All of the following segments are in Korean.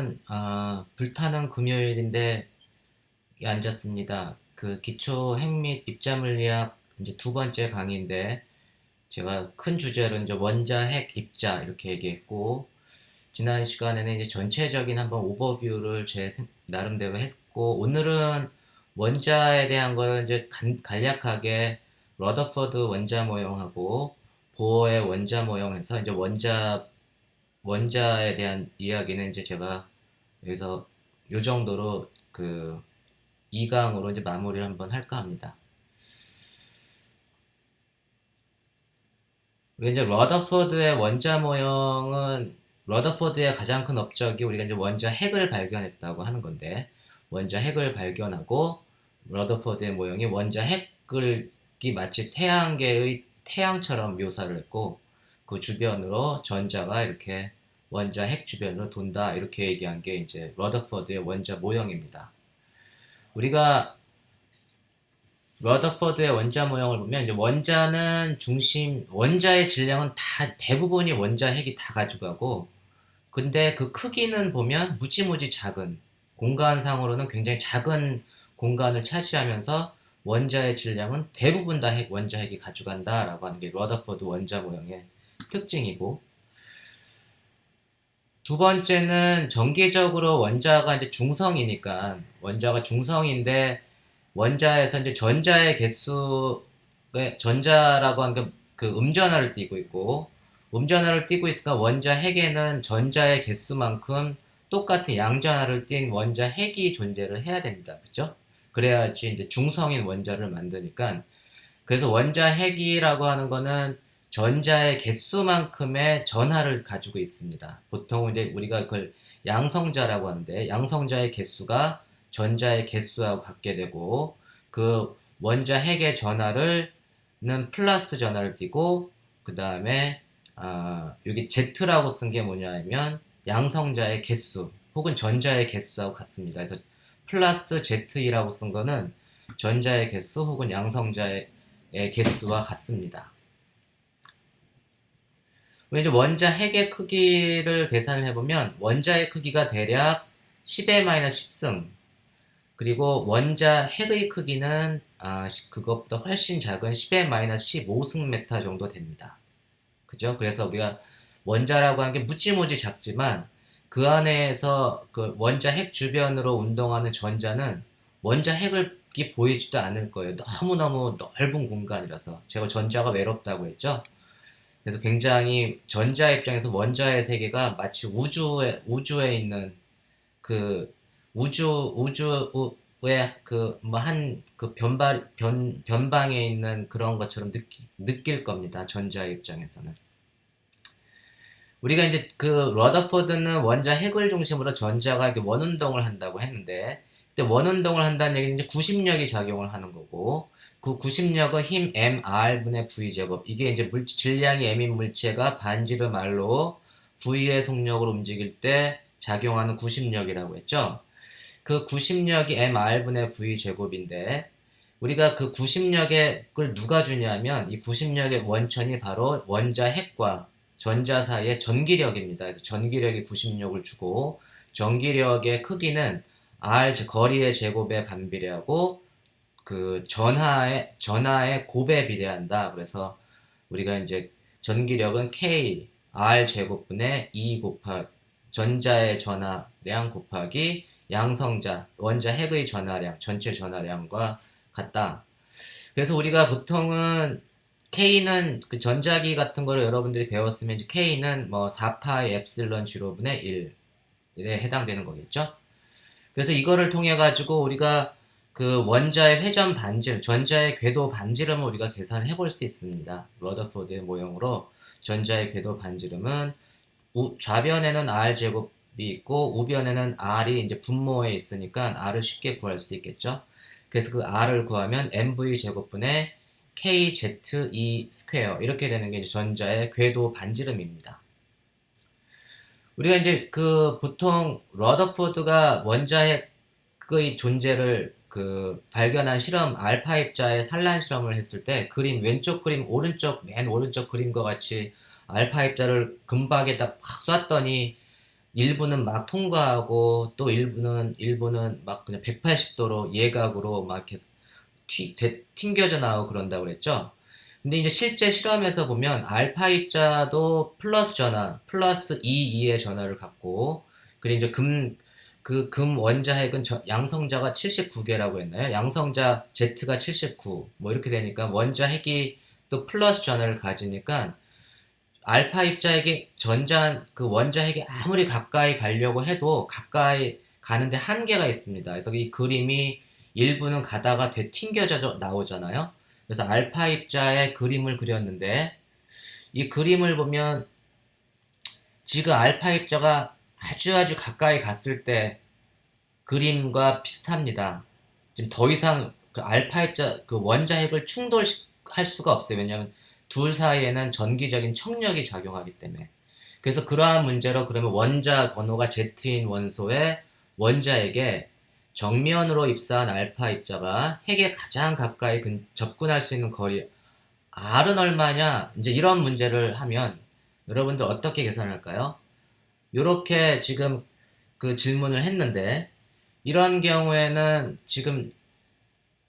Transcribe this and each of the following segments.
오늘은 불타는 금요일인데 앉았습니다. 그 기초 핵 및 입자물리학 이제 두 번째 강의인데 제가 큰 주제로 이제 원자, 핵, 입자 이렇게 얘기했고 지난 시간에는 이제 전체적인 한번 오버뷰를 나름대로 했고 오늘은 원자에 대한 걸 이제 간략하게 러더퍼드 원자 모형하고 보어의 원자 모형에서 이제 원자에 대한 이야기는 이제 제가 여기서 요 정도로 그 2강으로 이제 마무리를 한번 할까 합니다. 우리가 이제 러더퍼드의 원자 모형은 러더퍼드의 가장 큰 업적이 우리가 이제 원자 핵을 발견했다고 하는 건데 원자 핵을 발견하고 러더퍼드의 모형이 원자 핵을 마치 태양계의 태양처럼 묘사를 했고 그 주변으로 전자가 이렇게 원자 핵 주변으로 돈다 이렇게 얘기한 게 이제 러더퍼드의 원자 모형입니다. 우리가 러더퍼드의 원자 모형을 보면 이제 원자의 질량은 다 대부분이 원자 핵이 다 가져가고 근데 그 크기는 보면 무지무지 작은 공간상으로는 굉장히 작은 공간을 차지하면서 원자의 질량은 대부분 다 원자 핵이 가져간다라고 하는 게 러더퍼드 원자 모형의 특징이고 두 번째는 전기적으로 원자가 이제 중성이니까 원자가 중성인데 원자에서 이제 전자의 개수 전자라고 하는 그 음전하를 띠고 있고 음전하를 띠고 있으니까 원자 핵에는 전자의 개수만큼 똑같은 양전하를 띈 원자 핵이 존재를 해야 됩니다. 그죠? 그래야지 이제 중성인 원자를 만드니까 그래서 원자 핵이라고 하는 거는 전자의 개수만큼의 전하를 가지고 있습니다. 보통 이제 우리가 그걸 양성자라고 하는데 양성자의 개수가 전자의 개수하고 같게 되고 그 원자 핵의 전하를는 플러스 전하를 띠고 그 다음에 여기 Z라고 쓴 게 뭐냐면 양성자의 개수 혹은 전자의 개수하고 같습니다. 그래서 플러스 ZE라고 쓴 거는 전자의 개수 혹은 양성자의 개수와 같습니다. 우리 이제 원자 핵의 크기를 계산을 해보면 원자의 크기가 대략 10의-10승 그리고 원자 핵의 크기는 그것보다 훨씬 작은 10의-15승 메타 정도 됩니다. 그죠? 그래서 우리가 원자라고 하는 게 무지무지 작지만 그 안에서 그 원자 핵 주변으로 운동하는 전자는 원자 핵을 보이지도 않을 거예요. 너무너무 넓은 공간이라서 제가 전자가 외롭다고 했죠. 그래서 굉장히 전자 입장에서 원자의 세계가 마치 우주에 있는 그 우주의 그 뭐 한 그 변방에 있는 그런 것처럼 느낄 겁니다. 전자의 입장에서는. 우리가 이제 그 러더포드는 원자 핵을 중심으로 전자가 이렇게 원운동을 한다고 했는데 근데 원운동을 한다는 얘기는 이제 구심력이 작용을 하는 거고 그 구심력은 힘 mr분의 v제곱 이게 이제 질량이 m인 물체가 반지름 r로 v의 속력으로 움직일 때 작용하는 구심력이라고 했죠. 그 구심력이 mr분의 v제곱인데 우리가 그 구심력을 누가 주냐면 이 구심력의 원천이 바로 원자 핵과 전자 사이의 전기력입니다. 그래서 전기력이 구심력을 주고 전기력의 크기는 r 거리의 제곱에 반비례하고 그 전하의 곱에 비례한다. 그래서 우리가 이제 전기력은 k r 제곱분의 2 전자의 전하량 곱하기 양성자 원자 핵의 전하량 전체 전하량과 같다. 그래서 우리가 보통은 K는 그 전자기 같은 거를 여러분들이 배웠으면 이제 K는 뭐 4파이 엡실론 제로분의 1에 해당되는 거겠죠. 그래서 이거를 통해 가지고 우리가 그 원자의 회전 반지름, 전자의 궤도 반지름을 우리가 계산을 해볼 수 있습니다. 러더포드의 모형으로 전자의 궤도 반지름은 좌변에는 r 제곱이 있고 우변에는 r이 이제 분모에 있으니까 r을 쉽게 구할 수 있겠죠. 그래서 그 r을 구하면 mv 제곱분의 kze 스퀘어 이렇게 되는 게 이제 전자의 궤도 반지름입니다. 우리가 이제 그 보통 러더포드가 원자의 존재를 그 발견한 실험 알파 입자의 산란 실험을 했을 때 그림 왼쪽 그림 맨 오른쪽 그림과 같이 알파 입자를 금박에다 확 쐈더니 일부는 막 통과하고 또 일부는 막 그냥 180도로 예각으로 막 계속 튕겨져 나오고 그런다고 그랬죠. 근데 이제 실제 실험에서 보면 알파 입자도 플러스 전하, 플러스 2의 전하를 갖고, 그리고 이제 금 원자핵은 양성자가 79개라고 했나요? 양성자 Z가 79, 뭐 이렇게 되니까 원자핵이 또 플러스 전하를 가지니까 알파 입자에게 그 원자핵이 아무리 가까이 가려고 해도 가까이 가는데 한계가 있습니다. 그래서 이 그림이 일부는 가다가 튕겨져 나오잖아요. 그래서 알파 입자의 그림을 그렸는데 이 그림을 보면 지금 알파 입자가 아주 가까이 갔을 때 그림과 비슷합니다. 지금 더 이상 그 알파 입자 그 원자핵을 충돌할 수가 없어요. 왜냐하면 둘 사이에는 전기적인 청력이 작용하기 때문에. 그래서 그러한 문제로 그러면 원자 번호가 Z인 원소의 원자에게 정면으로 입사한 알파 입자가 핵에 가장 가까이 접근할 수 있는 거리 R은 얼마냐? 이제 이런 문제를 하면 여러분들 어떻게 계산할까요? 이렇게 지금 그 질문을 했는데 이런 경우에는 지금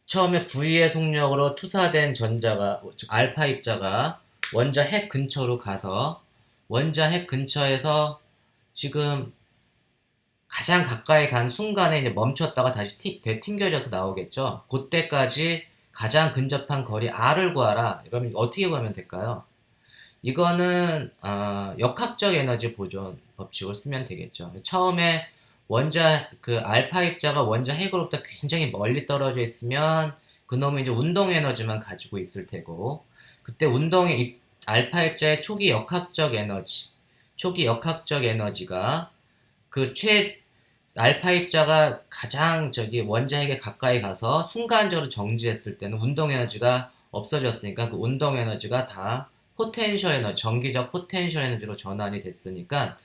처음에 V의 속력으로 투사된 전자가, 즉 알파 입자가 원자 핵 근처로 가서 원자 핵 근처에서 지금 가장 가까이 간 순간에 이제 멈췄다가 다시 되튕겨져서 나오겠죠. 그때까지 가장 근접한 거리 R을 구하라. 그러면 어떻게 구하면 될까요? 이거는 역학적 에너지 보존 법칙을 쓰면 되겠죠. 처음에 그 알파 입자가 원자 핵으로부터 굉장히 멀리 떨어져 있으면 그놈은 이제 운동 에너지만 가지고 있을 테고, 그때 알파 입자의 초기 역학적 에너지가 그 알파 입자가 가장 원자 핵에 가까이 가서 순간적으로 정지했을 때는 운동 에너지가 없어졌으니까 그 운동 에너지가 다 포텐셜 에너지, 전기적 포텐셜 에너지로 전환이 됐으니까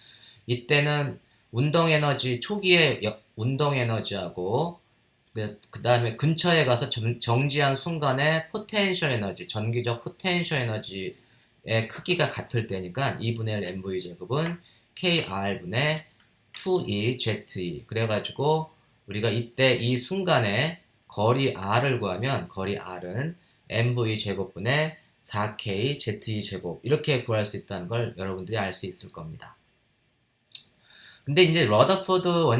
이때는 운동 에너지, 초기의 운동 에너지하고 그 다음에 근처에 가서 정지한 순간에 포텐셜 에너지, 전기적 포텐셜 에너지의 크기가 같을 때니까 2분의 1 MV 제곱은 KR분의 2EZE. 그래가지고 우리가 이때 이 순간에 거리 R을 구하면 거리 R은 MV 제곱분의 4K ZE 제곱 이렇게 구할 수 있다는 걸 여러분들이 알 수 있을 겁니다. 근데 이제 러더포드는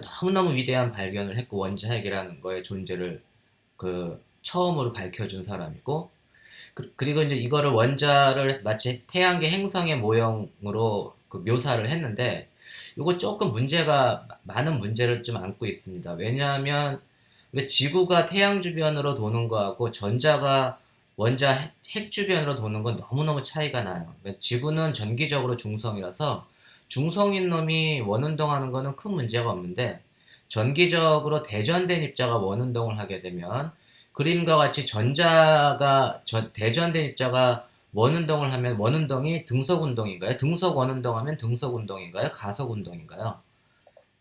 너무너무 위대한 발견을 했고 원자핵이라는 거의 존재를 처음으로 밝혀준 사람이고 그리고 이제 이거를 원자를 마치 태양계 행성의 모형으로 묘사를 했는데 이거 조금 많은 문제를 좀 안고 있습니다. 왜냐하면 우리 지구가 태양 주변으로 도는 거하고 전자가 원자 핵 주변으로 도는 건 너무너무 차이가 나요. 지구는 전기적으로 중성이라서 중성인 놈이 원운동하는 거는 큰 문제가 없는데 전기적으로 대전된 입자가 원운동을 하게 되면 그림과 같이 대전된 입자가 원운동을 하면 원운동이 등속운동인가요? 등속 원운동하면 등속운동인가요? 가속운동인가요?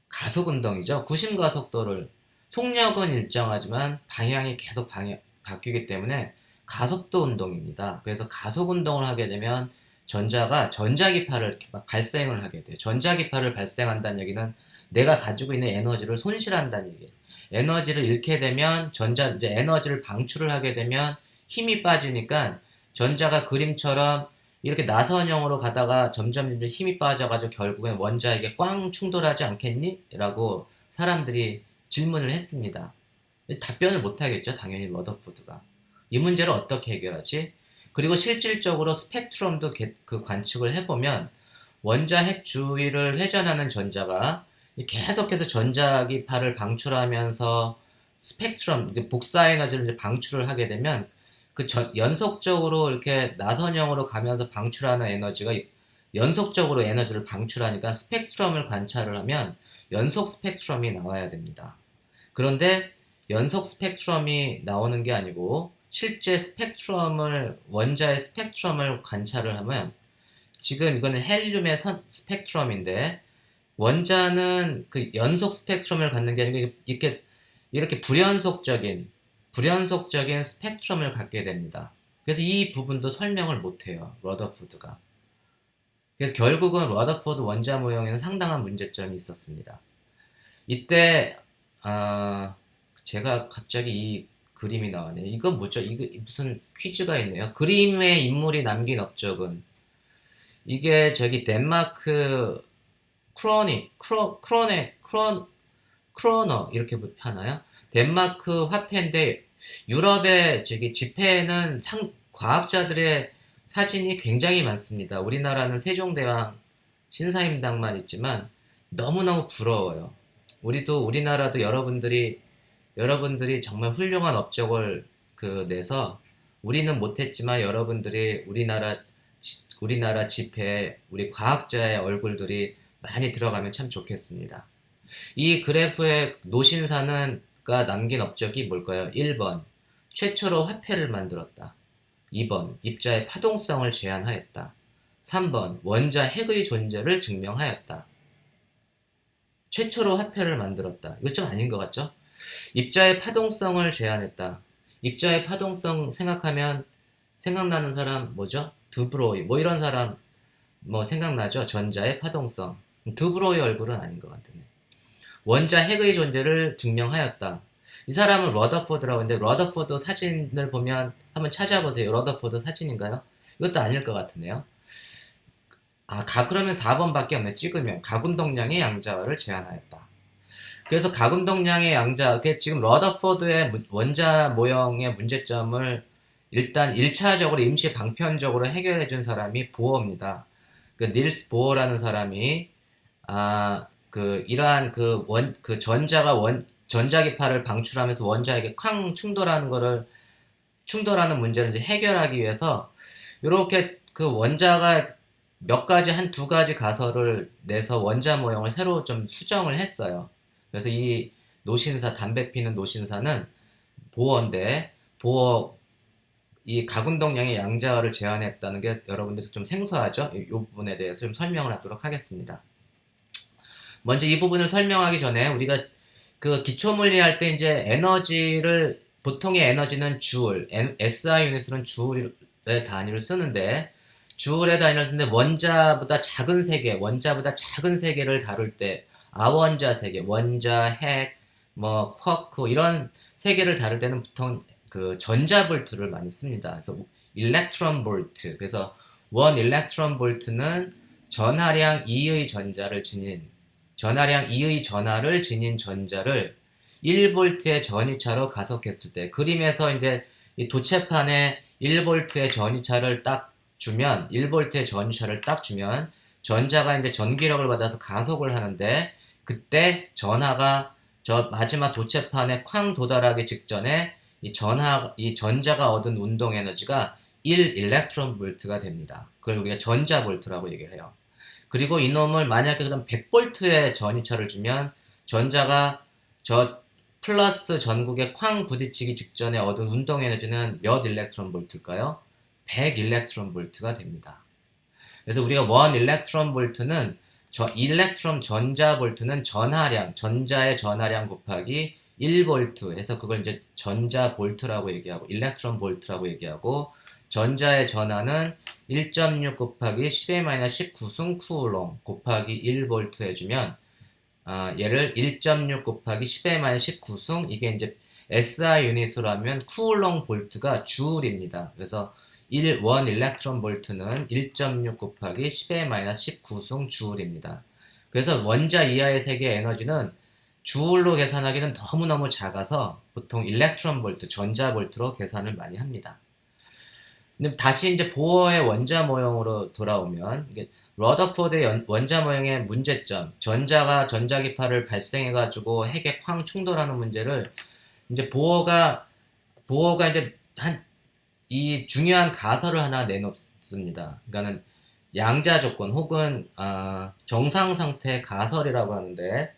가속운동이죠. 구심가속도를 속력은 일정하지만 방향이 계속 바뀌기 때문에 가속도 운동입니다. 그래서 가속운동을 하게 되면 전자가 전자기파를 이렇게 막 발생을 하게 돼요. 전자기파를 발생한다는 얘기는 내가 가지고 있는 에너지를 손실한다는 얘기예요. 에너지를 잃게 되면 이제 에너지를 방출을 하게 되면 힘이 빠지니까 전자가 그림처럼 이렇게 나선형으로 가다가 점점 힘이 빠져가지고 결국엔 원자에게 꽝 충돌하지 않겠니? 라고 사람들이 질문을 했습니다. 답변을 못하겠죠, 당연히 러더포드가. 이 문제를 어떻게 해결하지? 그리고 실질적으로 스펙트럼도 관측을 해보면 원자 핵 주위를 회전하는 전자가 계속해서 전자기파를 방출하면서 복사 에너지를 이제 방출을 하게 되면 연속적으로 이렇게 나선형으로 가면서 방출하는 에너지가 연속적으로 에너지를 방출하니까 스펙트럼을 관찰을 하면 연속 스펙트럼이 나와야 됩니다. 그런데 연속 스펙트럼이 나오는 게 아니고 실제 원자의 스펙트럼을 관찰을 하면 지금 이거는 헬륨의 스펙트럼인데 원자는 그 연속 스펙트럼을 갖는 게 아니고 이렇게 불연속적인 스펙트럼을 갖게 됩니다. 그래서 이 부분도 설명을 못해요, 러더포드가. 그래서 결국은 러더포드 원자 모형에는 상당한 문제점이 있었습니다. 이때 제가 갑자기 이 그림이 나왔네요. 이건 뭐죠? 이거 무슨 퀴즈가 있네요. 그림의 인물이 남긴 업적은 이게 저기 덴마크 크로너 이렇게 하나요? 덴마크 화폐인데 유럽의 저기 지폐에는 과학자들의 사진이 굉장히 많습니다. 우리나라는 세종대왕 신사임당만 있지만 너무너무 부러워요. 우리나라도 여러분들이 정말 훌륭한 업적을 내서 우리는 못했지만 여러분들이 우리나라 지폐에 우리 과학자의 얼굴들이 많이 들어가면 참 좋겠습니다. 이 그래프의 노신사는가 남긴 업적이 뭘까요? 1번 최초로 화폐를 만들었다. 2번 입자의 파동성을 제한하였다. 3번 원자 핵의 존재를 증명하였다. 최초로 화폐를 만들었다. 이거 좀 아닌 것 같죠? 입자의 파동성을 제한했다. 입자의 파동성 생각나는 사람 뭐죠? 드브로이 뭐 이런 사람 뭐 생각나죠? 전자의 파동성. 드브로이 얼굴은 아닌 것 같네. 원자 핵의 존재를 증명하였다. 이 사람은 러더포드라고 하는데 러더포드 사진을 보면 한번 찾아보세요. 러더포드 사진인가요? 이것도 아닐 것 같은데요. 그러면 4번밖에 없네. 찍으면 가군동량의 양자화를 제한하였다. 그래서 가군동량의 양자, 지금 러더포드의 원자 모형의 문제점을 일단 1차적으로 임시 방편적으로 해결해 준 사람이 보어입니다. 닐스 보어라는 사람이 이러한 전자기파를 방출하면서 원자에게 쾅 충돌하는 문제를 이제 해결하기 위해서 이렇게 원자가 한 두 가지 가설을 내서 원자 모형을 새로 좀 수정을 했어요. 그래서 이 담배 피는 노신사는 보어인데, 이 가군동량의 양자화를 제한했다는 게 여러분들 좀 생소하죠? 이 부분에 대해서 좀 설명을 하도록 하겠습니다. 먼저 이 부분을 설명하기 전에 우리가 기초물리 할 때 이제 보통의 에너지는 주울, SI 유닛으로는 주울의 단위를 쓰는데, 원자보다 작은 세계를 다룰 때, 아원자 세계, 원자, 핵, 쿼크, 이런 세계를 다룰 때는 보통 전자볼트를 많이 씁니다. 그래서 일렉트론 볼트. 그래서 1 일렉트론 볼트는 전하량 2의 전하를 지닌 전자를 1볼트의 전위차로 가속했을 때, 그림에서 이제 이 도체판에 1볼트의 전위차를 딱 주면, 전자가 이제 전기력을 받아서 가속을 하는데, 그때 전하가 저 마지막 도체판에 쾅 도달하기 직전에 이 전자가 얻은 운동 에너지가 1 일렉트론 볼트가 됩니다. 그걸 우리가 전자볼트라고 얘기를 해요. 그리고 이놈을 만약에 그럼 100볼트의 전위차를 주면 전자가 저 플러스 전극에 쾅 부딪히기 직전에 얻은 운동 에너지는 몇 일렉트론 볼트일까요? 100 일렉트론 볼트가 됩니다. 그래서 우리가 1 일렉트론 볼트는 전자 볼트는 전자의 전하량 곱하기 1볼트 해서 그걸 이제 전자 볼트라고 얘기하고, 일렉트론 볼트라고 얘기하고, 전자의 전하는 1.6 곱하기 10-19승 쿠울롱 곱하기 1볼트 해주면, 얘를 1.6 곱하기 10-19승, 이게 이제 SI 유닛으로 하면 쿠울롱 볼트가 주울입니다. 그래서 1 일렉트론 볼트는 1.6 곱하기 10-19승 주울입니다. 그래서 원자 이하의 세계의 에너지는 주울로 계산하기는 너무너무 작아서 보통 일렉트론 볼트, 전자 볼트로 계산을 많이 합니다. 근데 다시 이제 보어의 원자 모형으로 돌아오면, 이게 러더포드의 원자 모형의 문제점, 전자기파를 발생해가지고 핵에 쾅 충돌하는 문제를 이제 보어가 이제 이 중요한 가설을 하나 내놓습니다. 그러니까는 양자 조건 혹은 정상상태 가설이라고 하는데,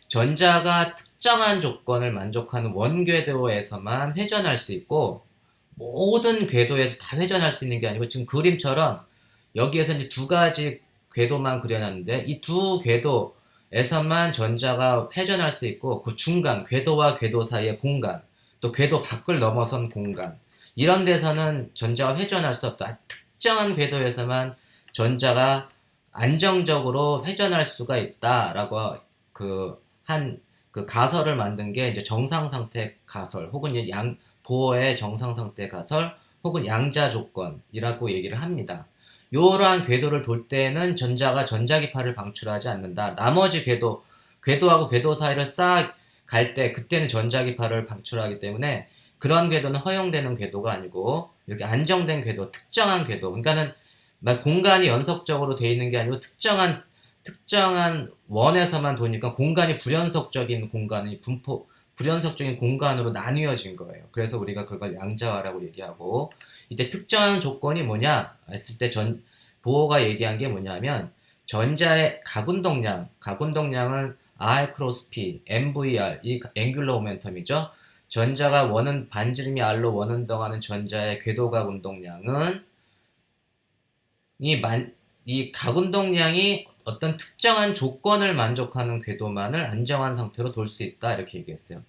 전자가 특정한 조건을 만족하는 원궤도에서만 회전할 수 있고, 모든 궤도에서 다 회전할 수 있는 게 아니고, 지금 그림처럼 여기에서 이제 두 가지 궤도만 그려놨는데, 이 두 궤도에서만 전자가 회전할 수 있고, 그 중간 궤도와 궤도 사이의 공간, 또 궤도 밖을 넘어선 공간, 이런 데서는 전자가 회전할 수 없다. 특정한 궤도에서만 전자가 안정적으로 회전할 수가 있다라고 그 가설을 만든 게 이제 정상 상태 가설 혹은 보어의 정상 상태 가설 혹은 양자 조건이라고 얘기를 합니다. 이러한 궤도를 돌 때는 전자가 전자기파를 방출하지 않는다. 나머지 궤도하고 궤도 사이를 싹 갈 때 그때는 전자기파를 방출하기 때문에 그런 궤도는 허용되는 궤도가 아니고 여기 안정된 궤도, 특정한 궤도. 그러니까는 막 공간이 연속적으로 돼 있는 게 아니고 특정한 원에서만 도니까 공간이 불연속적인 공간으로 나뉘어진 거예요. 그래서 우리가 그걸 양자화라고 얘기하고, 이때 특정한 조건이 뭐냐 했을 때 보어가 얘기한 게 뭐냐면 전자의 가운동량은 R 크로스 P, MVR, 이 앵귤러 모멘텀이죠. 전자가 반지름이 R로 원운동하는 전자의 궤도각 운동량은 이 각운동량이 어떤 특정한 조건을 만족하는 궤도만을 안정한 상태로 돌 수 있다 이렇게 얘기했어요.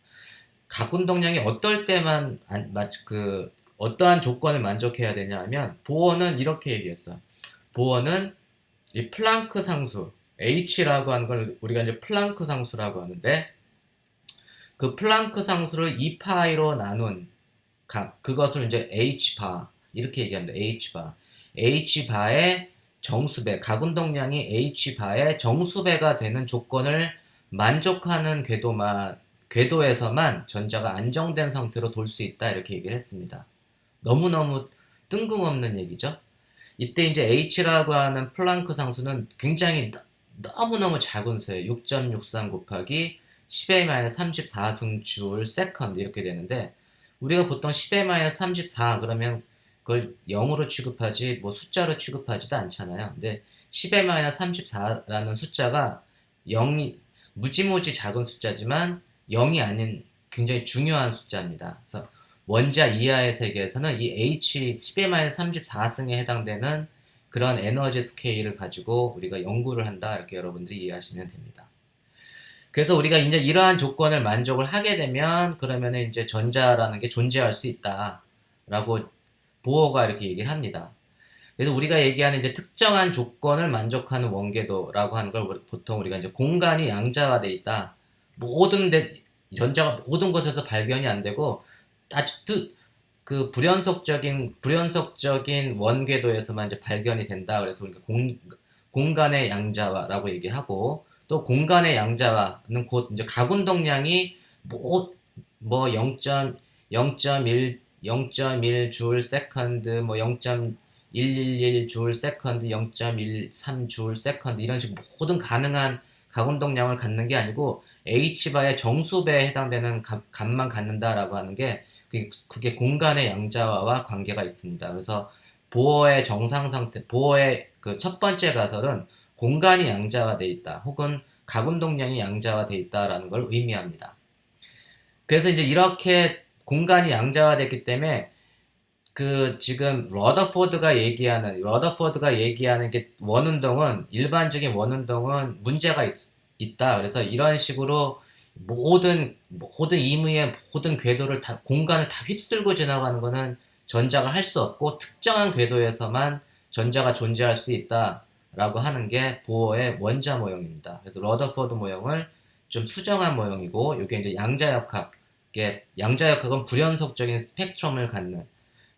각운동량이 어떨 때만 어떠한 조건을 만족해야 되냐 하면 보어는 이렇게 얘기했어요. 보어는 이 플랑크 상수 H라고 하는 걸 우리가 이제 플랑크 상수라고 하는데 그 플랑크 상수를 2파이로 나눈 그것을 이제 H바 이렇게 얘기합니다. H바의 정수배, 각운동량이 H바의 정수배가 되는 조건을 만족하는 궤도에서만 전자가 안정된 상태로 돌 수 있다 이렇게 얘기를 했습니다. 너무너무 뜬금없는 얘기죠. 이때 이제 H라고 하는 플랑크 상수는 굉장히 너무너무 작은 수예요. 6.63 곱하기 10^-34승 줄 세컨드 이렇게 되는데 우리가 보통 10^-34 그러면 그걸 0으로 취급하지 뭐 숫자로 취급하지도 않잖아요. 근데 10^-34라는 숫자가 0이 무지무지 작은 숫자지만 0이 아닌 굉장히 중요한 숫자입니다. 그래서 원자 이하의 세계에서는 이 H 10^-34승에 해당되는 그런 에너지 스케일을 가지고 우리가 연구를 한다 이렇게 여러분들이 이해하시면 됩니다. 그래서 우리가 이제 이러한 조건을 만족을 하게 되면 그러면 이제 전자라는 게 존재할 수 있다라고 보어가 이렇게 얘기를 합니다. 그래서 우리가 얘기하는 이제 특정한 조건을 만족하는 원궤도라고 하는 걸 보통 우리가 이제 공간이 양자화돼 있다. 전자가 모든 곳에서 발견이 안 되고 아주 그 불연속적인 원궤도에서만 이제 발견이 된다. 그래서 우리가 공간의 양자화라고 얘기하고 또 공간의 양자화는 곧 이제 각운동량이 뭐 0.1 줄 세컨드, 뭐 0.111 줄 세컨드, 0.13 줄 세컨드 이런 식으로 모든 가능한 각운동량을 갖는 게 아니고 H바의 정수배에 해당되는 값만 갖는다라고 하는 게 그게 공간의 양자화와 관계가 있습니다. 그래서 보어의 정상 상태, 보어의 그 첫 번째 가설은 공간이 양자화돼 있다, 혹은 각운동량이 양자화돼 있다라는 걸 의미합니다. 그래서 이제 이렇게 공간이 양자화됐기 때문에 그 지금 러더포드가 얘기하는 게 일반적인 원운동은 문제가 있다. 그래서 이런 식으로 모든 임의의 모든 공간을 다 휩쓸고 지나가는 거는 전자가 할 수 없고 특정한 궤도에서만 전자가 존재할 수 있다라고 하는 게 보어의 원자 모형입니다. 그래서 러더포드 모형을 좀 수정한 모형이고, 이게 이제 양자역학은 불연속적인 스펙트럼을 갖는,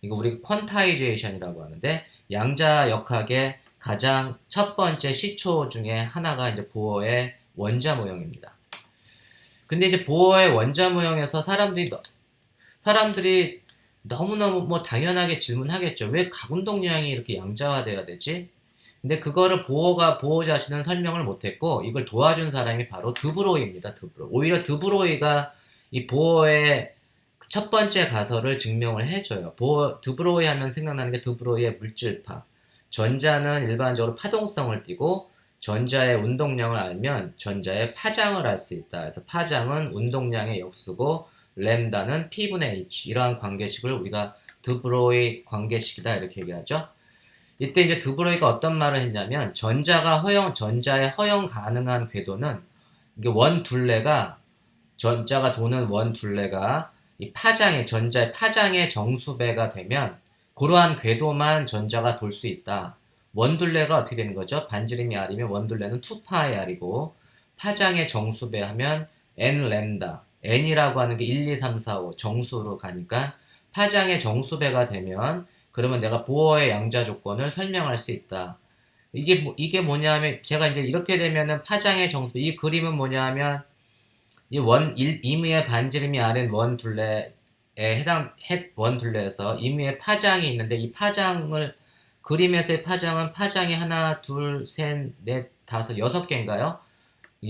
이거 우리가 퀀타이제이션이라고 하는데, 양자역학의 가장 첫 번째 시초 중에 하나가 이제 보어의 원자 모형입니다. 근데 이제 보어의 원자 모형에서 사람들이 너무너무 뭐 당연하게 질문하겠죠. 왜 각운동량이 이렇게 양자화돼야 되지? 근데 그거를 보어 자신은 설명을 못했고, 이걸 도와준 사람이 바로 드브로이입니다. 오히려 드브로이가 이 보어의 첫 번째 가설을 증명을 해줘요. 드브로이 하면 생각나는 게 드브로이의 물질파. 전자는 일반적으로 파동성을 띠고, 전자의 운동량을 알면 전자의 파장을 알 수 있다. 그래서 파장은 운동량의 역수고, 램다는 P분의 H. 이러한 관계식을 우리가 드브로이 관계식이다 이렇게 얘기하죠. 이때 이제 드브로이가 어떤 말을 했냐면, 전자의 허용 가능한 궤도는 이게 전자가 도는 원 둘레가 전자의 파장의 정수배가 되면 그러한 궤도만 전자가 돌 수 있다. 원둘레가 어떻게 되는 거죠? 반지름이 R이면 원둘레는 2파이 R이고 파장의 정수배 하면 N 램다. N이라고 하는 게 1, 2, 3, 4, 5 정수로 가니까 파장의 정수배가 되면 그러면 내가 보어의 양자 조건을 설명할 수 있다. 이게 뭐냐면 제가 이제 이렇게 되면은 파장의 정수배 이 그림은 뭐냐면 임의의 반지름이 R은 원둘레에 해당 원둘레에서 임의의 파장이 있는데 이 파장을 그림에서의 파장은 파장이 하나, 둘, 셋, 넷, 다섯, 여섯 개인가요?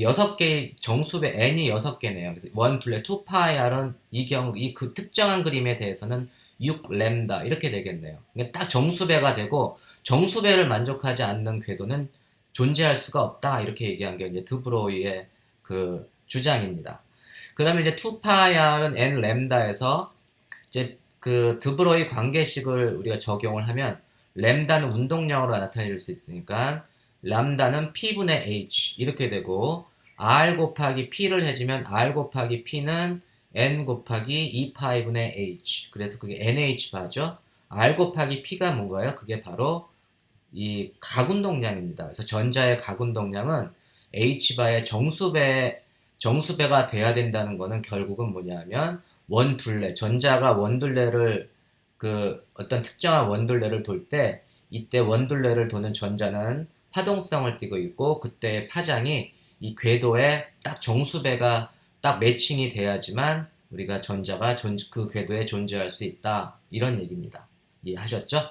여섯 개의 정수배 n이 여섯 개네요. 그래서 원 둘레 2파이 r은 이 경우 그 특정한 그림에 대해서는 6 램다 이렇게 되겠네요. 그러니까 딱 정수배가 되고 정수배를 만족하지 않는 궤도는 존재할 수가 없다 이렇게 얘기한 게 이제 드브로이의 그 주장입니다. 그다음에 이제 2파이 r은 n 램다에서 이제 그 드브로이 관계식을 우리가 적용을 하면 램다는 운동량으로 나타낼 수 있으니까 람다는 P분의 H 이렇게 되고 R 곱하기 P를 해주면 R 곱하기 P는 N 곱하기 2파이분의 H 그래서 그게 NH바죠. R 곱하기 P가 뭔가요? 그게 바로 이 각운동량입니다. 그래서 전자의 각운동량은 H바의 정수배가 돼야 된다는 거는 결국은 뭐냐면 원둘레 전자가 원둘레를 그 어떤 특정한 원둘레를 돌 때 이때 원둘레를 도는 전자는 파동성을 띠고 있고 그때 파장이 이 궤도에 딱 정수배가 딱 매칭이 돼야지만 우리가 전자가 그 궤도에 존재할 수 있다 이런 얘기입니다. 이해하셨죠?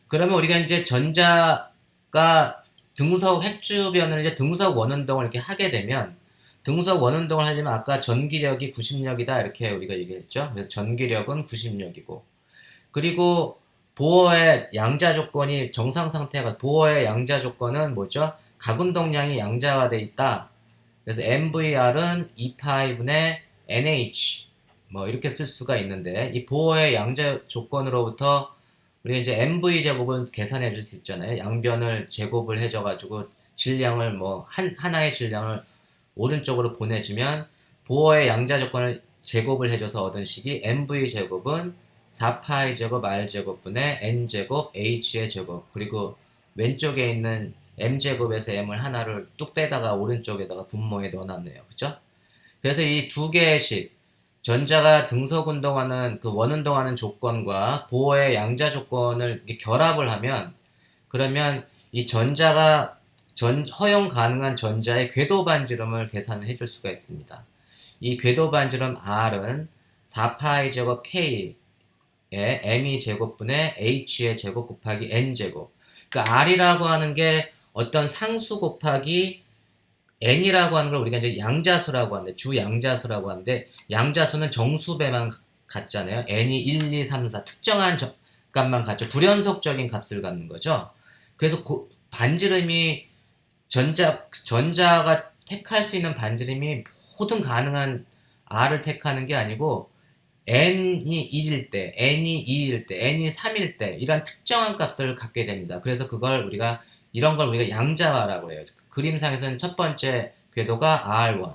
그러면 우리가 이제 전자가 등석 핵주변을 이제 등석 원운동을 이렇게 하게 되면 등석 원운동을 하려면 아까 전기력이 90력이다 이렇게 우리가 얘기했죠. 그래서 전기력은 90력이고 그리고 보어의 양자 조건이 정상 상태가 보어의 양자 조건은 뭐죠? 각운동량이 양자화돼 있다. 그래서 MVR은 2파이분의 NH 뭐 이렇게 쓸 수가 있는데 이 보어의 양자 조건으로부터 우리가 이제 MV 제곱을 계산해 줄 수 있잖아요. 양변을 제곱을 해줘 가지고 질량을 뭐 하나의 질량을 오른쪽으로 보내주면 보어의 양자 조건을 제곱을 해줘서 얻은 식이 MV 제곱은 4파이 제곱 R 제곱분의 N 제곱 H의 제곱 그리고 왼쪽에 있는 M 제곱에서 M을 하나를 뚝 떼다가 오른쪽에다가 분모에 넣어놨네요. 그죠? 그래서 이 두 개의 식 전자가 등속 운동하는 그 원 운동하는 조건과 보어의 양자 조건을 결합을 하면 그러면 이 전자가 허용 가능한 전자의 궤도 반지름을 계산해 줄 수가 있습니다. 이 궤도 반지름 R은 4파이 제곱 K 의 m이 제곱분의 h의 제곱 곱하기 n 제곱. 그러니까 r이라고 하는 게 어떤 상수 곱하기 n이라고 하는 걸 우리가 이제 양자수라고 하는데 주 양자수라고 하는데 양자수는 정수배만 갖잖아요. n이 1, 2, 3, 4 특정한 값만 갖죠. 불연속적인 값을 갖는 거죠. 그래서 반지름이 전자가 택할 수 있는 반지름이 모든 가능한 r을 택하는 게 아니고 n이 1일 때, n이 2일 때, n이 3일 때 이런 특정한 값을 갖게 됩니다. 그래서 이런 걸 우리가 양자화라고 해요. 그림상에서는 첫 번째 궤도가 R1,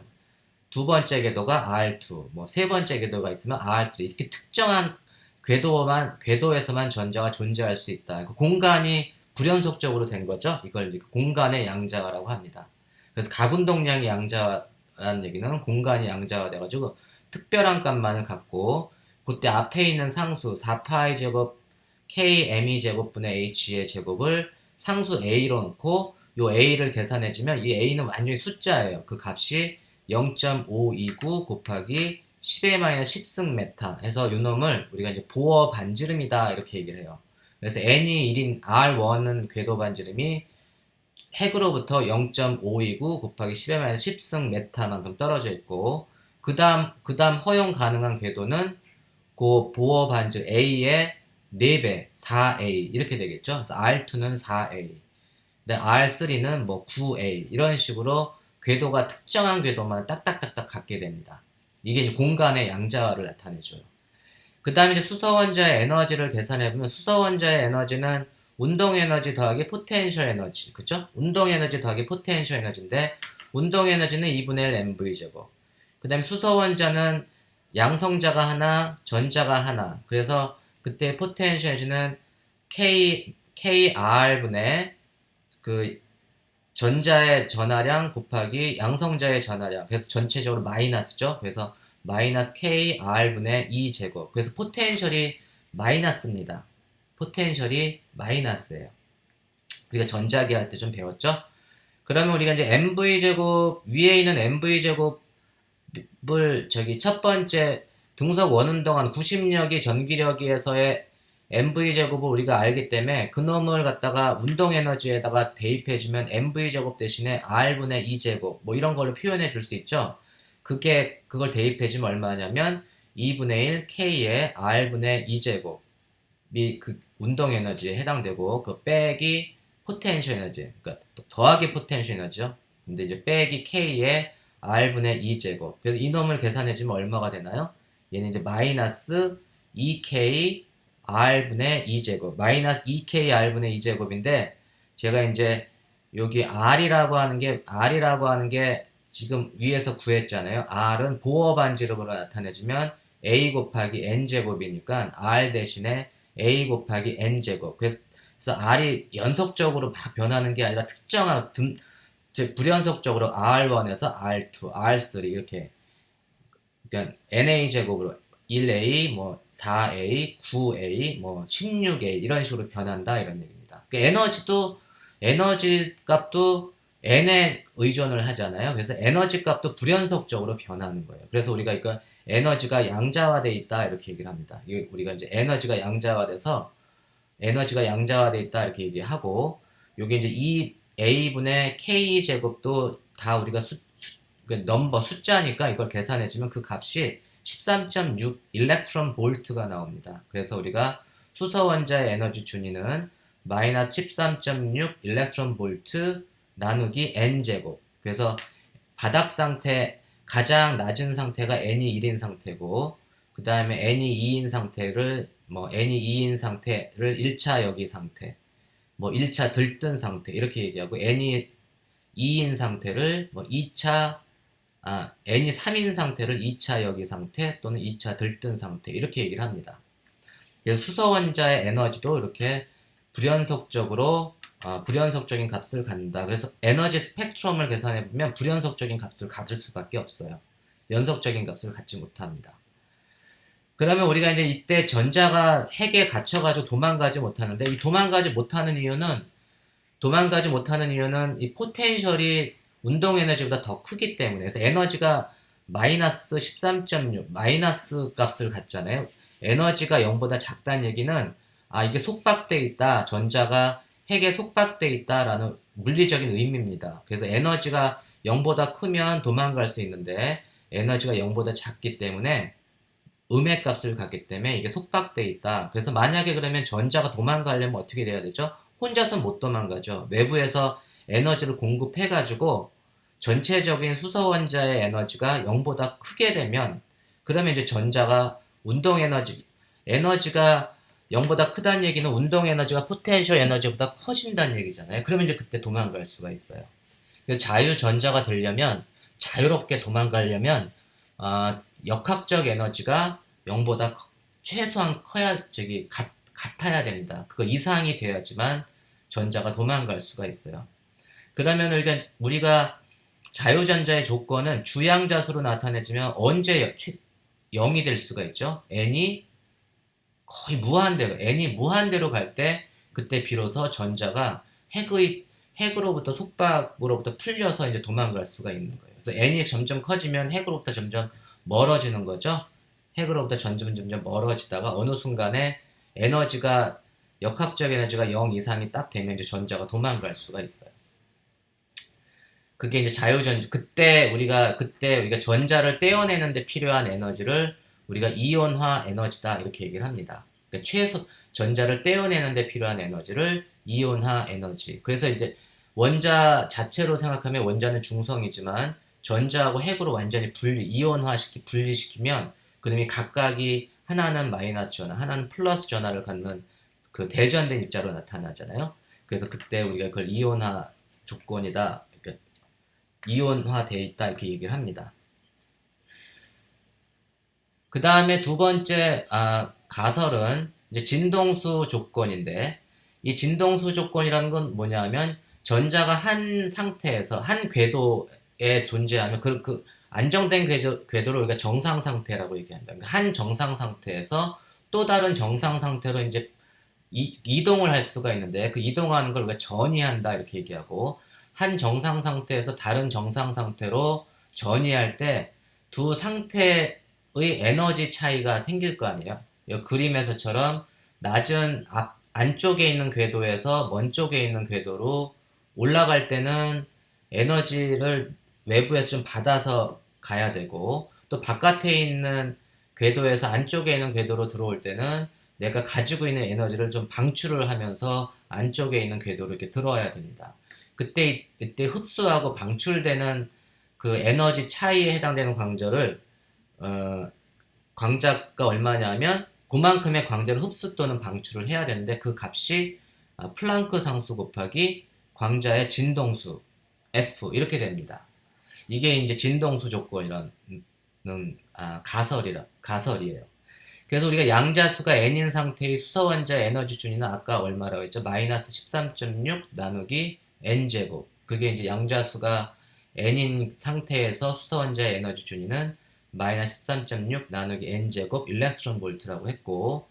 두 번째 궤도가 R2, 뭐 세 번째 궤도가 있으면 R3 이렇게 특정한 궤도에서만 전자가 존재할 수 있다. 그 공간이 불연속적으로 된 거죠. 이걸 공간의 양자화라고 합니다. 그래서 각운동량이 양자화라는 얘기는 공간이 양자화돼가지고 특별한 값만을 갖고 그때 앞에 있는 상수 4파이 제곱 KME 제곱분의 H의 제곱을 상수 A로 놓고 요 A를 계산해주면 이 A는 완전히 숫자예요. 그 값이 0.529 곱하기 10의-10승 메타 해서 요 놈을 우리가 이제 보어 반지름이다 이렇게 얘기를 해요. 그래서 N이 1인 R1은 궤도 반지름이 핵으로부터 0.529 곱하기 10의-10승 메타만큼 떨어져 있고 그 다음 허용 가능한 궤도는 그 보어 반지름 A의 4배, 4A 이렇게 되겠죠. 그래서 R2는 4A, 근데 R3는 뭐 9A 이런 식으로 궤도가 특정한 궤도만 딱딱딱딱 갖게 됩니다. 이게 이제 공간의 양자화를 나타내줘요. 그 다음에 이제 수소원자의 에너지를 계산해보면 수소원자의 에너지는 운동 에너지 더하기 포텐셜 에너지, 그쵸? 운동 에너지 더하기 포텐셜 에너지인데 운동 에너지는 2분의 1 MV 제곱. 그 다음에 수소원자는 양성자가 하나, 전자가 하나. 그래서 그때 포텐셜 에너지는 KR분의 그 전자의 전하량 곱하기 양성자의 전하량. 그래서 전체적으로 마이너스죠. 그래서 마이너스 KR분의 2제곱. 그래서 포텐셜이 마이너스입니다. 포텐셜이 마이너스예요. 우리가 전자기 할 때 좀 배웠죠? 그러면 우리가 이제 mv제곱, 위에 있는 mv제곱을 첫 번째 등속 원운동한 90력이 전기력에서의 mv제곱을 우리가 알기 때문에 그놈을 갖다가 운동에너지에다가 대입해주면 mv제곱 대신에 r분의 2제곱 뭐 이런 걸로 표현해 줄 수 있죠. 그걸 대입해주면 얼마냐면 2분의 1 k의 r분의 2제곱이 그 운동에너지에 해당되고 그 빼기 포텐셜 에너지, 그러니까 더하기 포텐셜 에너지죠. 근데 이제 빼기 k의 r분의 2제곱. 그래서 이놈을 계산해주면 얼마가 되나요? 얘는 이제 마이너스 2k r분의 2제곱. 마이너스 2k r분의 2제곱인데 제가 이제 여기 r이라고 하는 게 지금 위에서 구했잖아요. r은 보어 반지름으로 나타내주면 a 곱하기 n제곱이니까 r 대신에 a 곱하기 n제곱. 그래서 r이 연속적으로 막 변하는 게 아니라 특정한 즉 불연속적으로 R1에서 R2, R3 이렇게 그러니까 NA 제곱으로 1A, 뭐 4A, 9A, 뭐 16A 이런 식으로 변한다 이런 얘기입니다. 그러니까 에너지 값도 N에 의존을 하잖아요. 그래서 에너지 값도 불연속적으로 변하는 거예요. 그래서 우리가 이거 에너지가 양자화돼 있다 이렇게 얘기를 합니다. 우리가 이제 에너지가 양자화돼 있다 이렇게 얘기하고 요게 이제 이 a분의 k 제곱도 다 우리가 넘버 숫자니까 이걸 계산해주면 그 값이 13.6 일렉트론 볼트가 나옵니다. 그래서 우리가 수소 원자의 에너지 준위는 마이너스 13.6 일렉트론 볼트 나누기 n 제곱. 그래서 바닥 상태 가장 낮은 상태가 n이 1인 상태고 그 다음에 n이 2인 상태를 n이 2인 상태를 1차 여기 상태, 1차 들뜬 상태 이렇게 얘기하고 n이 2인 상태를 n이 3인 상태를 2차 여기 상태 또는 2차 들뜬 상태 이렇게 얘기를 합니다. 그래서 수소 원자의 에너지도 이렇게 불연속적인 값을 갖는다. 그래서 에너지 스펙트럼을 계산해 보면 불연속적인 값을 가질 수밖에 없어요. 연속적인 값을 갖지 못합니다. 그러면 우리가 이제 이때 전자가 핵에 갇혀가지고 도망가지 못하는데 이 도망가지 못하는 이유는 이 포텐셜이 운동 에너지보다 더 크기 때문에 그래서 에너지가 마이너스 13.6 마이너스 값을 갖잖아요. 에너지가 0보다 작다는 얘기는 이게 속박돼 있다. 전자가 핵에 속박돼 있다라는 물리적인 의미입니다. 그래서 에너지가 0보다 크면 도망갈 수 있는데 에너지가 0보다 작기 때문에 음의 값을 갖기 때문에 이게 속박돼 있다. 그래서 만약에 그러면 전자가 도망가려면 어떻게 돼야 되죠? 혼자서 못 도망가죠. 외부에서 에너지를 공급해가지고 전체적인 수소 원자의 에너지가 0보다 크게 되면 그러면 이제 전자가 에너지가 0보다 크다는 얘기는 운동 에너지가 포텐셜 에너지보다 커진다는 얘기잖아요. 그러면 이제 그때 도망갈 수가 있어요. 그래서 자유롭게 도망가려면 역학적 에너지가 0보다 최소한 같아야 됩니다. 그거 이상이 돼야지만 전자가 도망갈 수가 있어요. 그러면 우리가 자유전자의 조건은 주양자수로 나타내지면 언제 0이 될 수가 있죠? n이 거의 무한대로 갈 때 그때 비로소 전자가 속박으로부터 풀려서 이제 도망갈 수가 있는 거예요. 그래서 n이 점점 커지면 핵으로부터 점점 멀어지는 거죠. 핵으로부터 점점 멀어지다가 어느 순간에 역학적 에너지가 0 이상이 딱 되면 이제 전자가 도망갈 수가 있어요. 그게 이제 그때 우리가 전자를 떼어내는데 필요한 에너지를 우리가 이온화 에너지다 이렇게 얘기를 합니다. 그러니까 전자를 떼어내는데 필요한 에너지를 이온화 에너지. 그래서 이제 원자 자체로 생각하면 원자는 중성이지만 전자하고 핵으로 완전히 분리시키면 그놈이 각각이 하나는 마이너스 전하, 하나는 플러스 전하를 갖는 그 대전된 입자로 나타나잖아요. 그래서 그때 우리가 그걸 이온화 조건이다, 그러니까 이온화되어 있다 이렇게 얘기를 합니다. 그 다음에 두 번째 가설은 이제 진동수 조건인데, 이 진동수 조건이라는 건 뭐냐면 전자가 한 상태에서 한 궤도에 존재하면 그 안정된 궤도를 우리가 정상 상태라고 얘기한다. 그러니까 한 정상 상태에서 또 다른 정상 상태로 이제 이동을 할 수가 있는데, 그 이동하는 걸 우리가 전이한다 이렇게 얘기하고, 한 정상 상태에서 다른 정상 상태로 전이할 때 두 상태의 에너지 차이가 생길 거 아니에요. 이 그림에서처럼 낮은 안쪽에 있는 궤도에서 먼 쪽에 있는 궤도로 올라갈 때는 에너지를 외부에서 좀 받아서 가야 되고, 또 바깥에 있는 궤도에서 안쪽에 있는 궤도로 들어올 때는 내가 가지고 있는 에너지를 좀 방출을 하면서 안쪽에 있는 궤도로 이렇게 들어와야 됩니다. 이때 흡수하고 방출되는 그 에너지 차이에 해당되는 광절을, 광자가 얼마냐면 그만큼의 광자를 흡수 또는 방출을 해야 되는데, 그 값이 플랑크 상수 곱하기 광자의 진동수 F 이렇게 됩니다. 이게 이제 진동수 조건이라는 가설이에요. 그래서 우리가 양자수가 n인 상태의 수소원자 에너지 준위는 아까 얼마라고 했죠? 마이너스 13.6 나누기 n제곱. 그게 이제 양자수가 n인 상태에서 수소원자의 에너지 준위는 마이너스 13.6 나누기 n제곱 일렉트론 볼트라고 했고,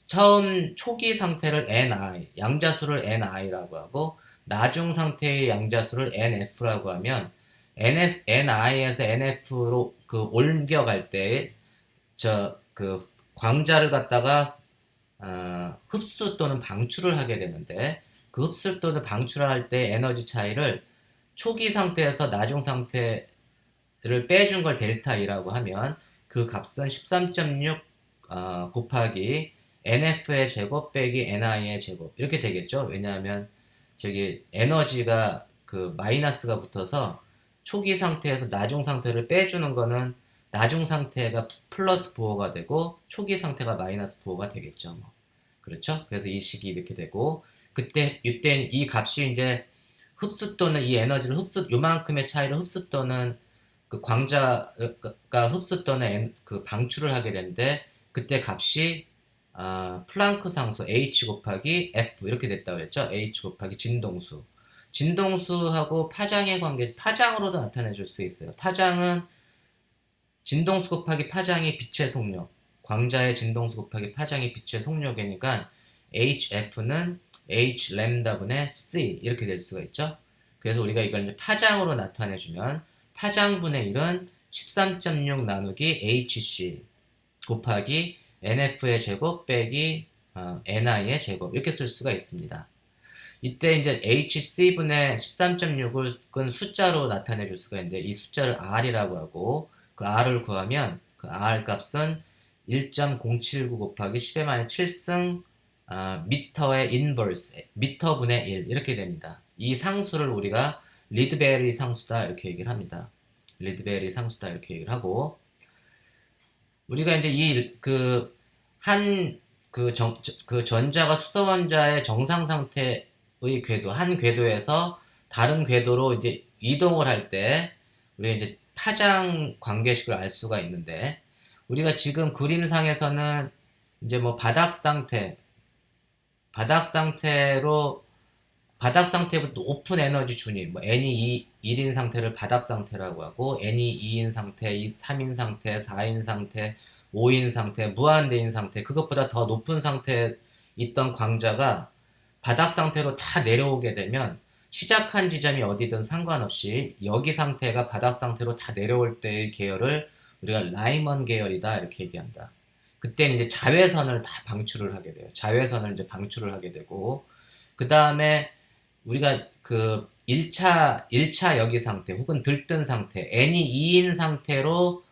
처음 초기 상태를 ni, 양자수를 ni라고 하고, 나중 상태의 양자수를 nf라고 하면, ni에서 nf로 옮겨갈 때, 광자를 갖다가 흡수 또는 방출을 하게 되는데, 그 흡수 또는 방출을 할 때 에너지 차이를 초기 상태에서 나중 상태를 빼준 걸 델타 E라고 하면, 그 값은 13.6 곱하기 NF의 제곱 빼기 NI의 제곱 이렇게 되겠죠. 왜냐하면 저기 에너지가 그 마이너스가 붙어서 초기 상태에서 나중 상태를 빼주는 거는 나중 상태가 플러스 부호가 되고 초기 상태가 마이너스 부호가 되겠죠. 뭐. 그렇죠? 그래서 이 식이 이렇게 되고, 이때는 이 값이 이제 흡수 또는 이 에너지를 요만큼의 차이를 흡수 또는 그 광자가 흡수 또는 그 방출을 하게 되는데, 그때 값이 플랑크 상수 H 곱하기 F 이렇게 됐다고 그랬죠. H 곱하기 진동수. 진동수하고 파장의 관계, 파장으로도 나타내 줄 수 있어요. 파장은 진동수 곱하기 파장이 빛의 속력, 광자의 진동수 곱하기 파장이 빛의 속력이니까 HF는 H 램다분의 C 이렇게 될 수가 있죠. 그래서 우리가 이걸 이제 파장으로 나타내주면 파장분의 1은 13.6 나누기 HC 곱하기 NF의 제곱 빼기 NI의 제곱 이렇게 쓸 수가 있습니다. 이때 이제 HC분의 13.6은 숫자로 나타내 줄 수가 있는데, 이 숫자를 R이라고 하고, 그 R을 구하면 그 R 값은 1.079 곱하기 10의 7승 미터의 인버스, 미터분의 1 이렇게 됩니다. 이 상수를 우리가 리드베리 상수다 이렇게 얘기를 합니다. 리드베리 상수다 이렇게 얘기를 하고, 우리가 이제 그 전자가 수소원자의 정상 상태의 궤도, 한 궤도에서 다른 궤도로 이제 이동을 할 때 우리가 이제 파장 관계식을 알 수가 있는데, 우리가 지금 그림상에서는 이제 뭐 바닥 상태부터 오픈 에너지 준위, 뭐 n이 1인 상태를 바닥 상태라고 하고, n이 2인 상태, 3인 상태, 4인 상태, 5인 상태, 무한대인 상태, 그것보다 더 높은 상태에 있던 광자가 바닥 상태로 다 내려오게 되면, 시작한 지점이 어디든 상관없이 여기 상태가 바닥 상태로 다 내려올 때의 계열을 우리가 라이먼 계열이다 이렇게 얘기한다. 그때는 이제 자외선을 다 방출을 하게 돼요. 자외선을 이제 방출을 하게 되고, 그 다음에 우리가 그 1차 여기 상태 혹은 들뜬 상태, N이 2인 상태로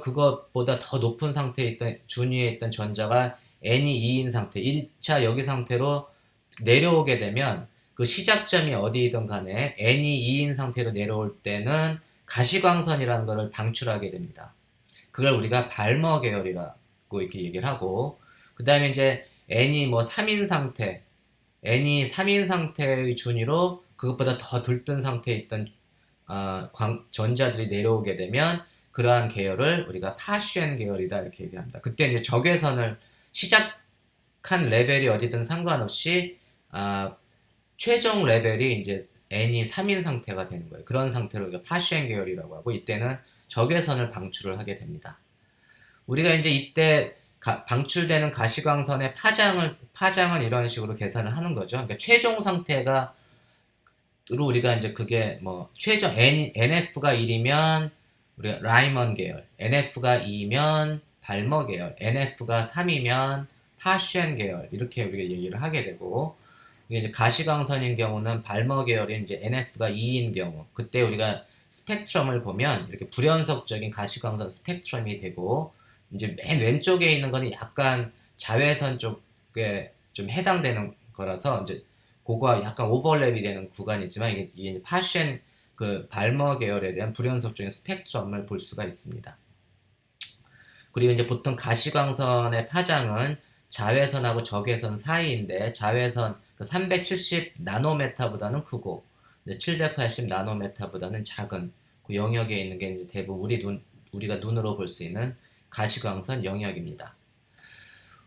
그것보다 더 높은 상태에 있던, 준위에 있던 전자가 N이 2인 상태, 1차 여기 상태로 내려오게 되면, 그 시작점이 어디이든 간에 N이 2인 상태로 내려올 때는 가시광선이라는 것을 방출하게 됩니다. 그걸 우리가 발머 계열이라고 이렇게 얘기를 하고, 그 다음에 이제 N이 뭐 3인 상태의 준위로 그것보다 더 들뜬 상태에 있던 전자들이 내려오게 되면 그러한 계열을 우리가 파시엔 계열이다 이렇게 얘기합니다. 그때 이제 적외선을 시작한 레벨이 어디든 상관없이 최종 레벨이 이제 n이 3인 상태가 되는 거예요. 그런 상태를 우리가 파시엔 계열이라고 하고, 이때는 적외선을 방출을 하게 됩니다. 우리가 이제 이때 방출되는 가시광선의 파장은 이런 식으로 계산을 하는 거죠. 그러니까 최종 상태가 우리가 이제 그게 뭐 최종 NF가 1이면 우리가 라이먼 계열, NF가 2면 발머 계열, NF가 3이면 파슈엔 계열, 이렇게 우리가 얘기를 하게 되고, 이게 이제 가시광선인 경우는 발머 계열이 이제 NF가 2인 경우, 그때 우리가 스펙트럼을 보면 이렇게 불연속적인 가시광선 스펙트럼이 되고, 이제 맨 왼쪽에 있는 거는 약간 자외선 쪽에 좀 해당되는 거라서 이제 그거와 약간 오버랩이 되는 구간이지만, 이게 이제 파슈엔 그 발머 계열에 대한 불연속적인 스펙트럼을 볼 수가 있습니다. 그리고 이제 보통 가시광선의 파장은 자외선하고 적외선 사이인데, 자외선 370 나노메타보다는 크고 780 나노메타보다는 작은 그 영역에 있는 게 이제 대부분 우리가 눈으로 볼 수 있는 가시광선 영역입니다.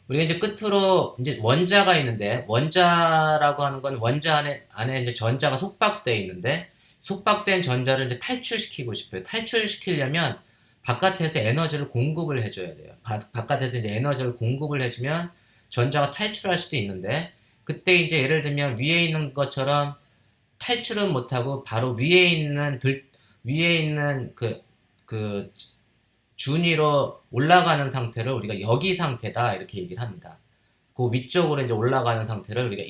우리가 이제 끝으로 이제 원자가 있는데, 원자라고 하는 건 원자 안에 이제 전자가 속박되어 있는데, 속박된 전자를 이제 탈출시키고 싶어요. 탈출시키려면 바깥에서 에너지를 공급을 해줘야 돼요. 바깥에서 이제 에너지를 공급을 해주면 전자가 탈출할 수도 있는데, 그때 이제 예를 들면 위에 있는 것처럼 탈출은 못하고 바로 위에 있는 그 준위로 올라가는 상태를 우리가 여기 상태다 이렇게 얘기를 합니다. 그 위쪽으로 이제 올라가는 상태를 우리가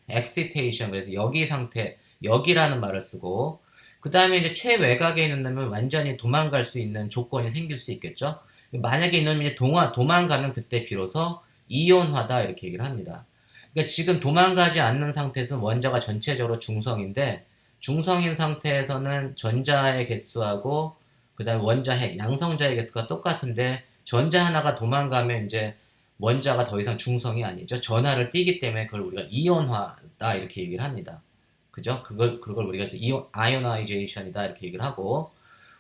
excitation, 그래서 여기 상태, 여기라는 말을 쓰고, 그 다음에 이제 최외곽에 있는 놈은 완전히 도망갈 수 있는 조건이 생길 수 있겠죠. 만약에 이놈이 이제 도망가면 그때 비로소 이온화다 이렇게 얘기를 합니다. 그러니까 지금 도망가지 않는 상태에서는 원자가 전체적으로 중성인데, 중성인 상태에서는 전자의 개수하고 그 다음에 원자 핵, 양성자의 개수가 똑같은데, 전자 하나가 도망가면 이제 원자가 더 이상 중성이 아니죠. 전하를 띠기 때문에 그걸 우리가 이온화다 이렇게 얘기를 합니다. 그죠? 그걸 우리가 아이오나이제이션이다 이렇게 얘기를 하고,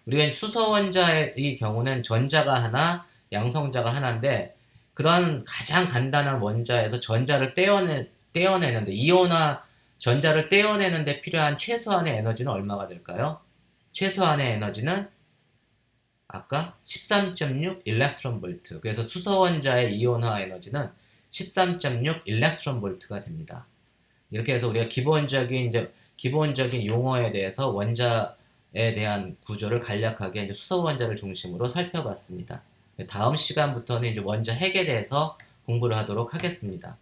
우리가 수소 원자의 경우는 전자가 하나, 양성자가 하나인데, 그런 가장 간단한 원자에서 전자를 떼어내는데, 전자를 떼어내는데 필요한 최소한의 에너지는 얼마가 될까요? 최소한의 에너지는 아까 13.6 일렉트론 볼트. 그래서 수소 원자의 이온화 에너지는 13.6 일렉트론 볼트가 됩니다. 이렇게 해서 우리가 기본적인 용어에 대해서 원자에 대한 구조를 간략하게 이제 수소 원자를 중심으로 살펴봤습니다. 다음 시간부터는 이제 원자 핵에 대해서 공부를 하도록 하겠습니다.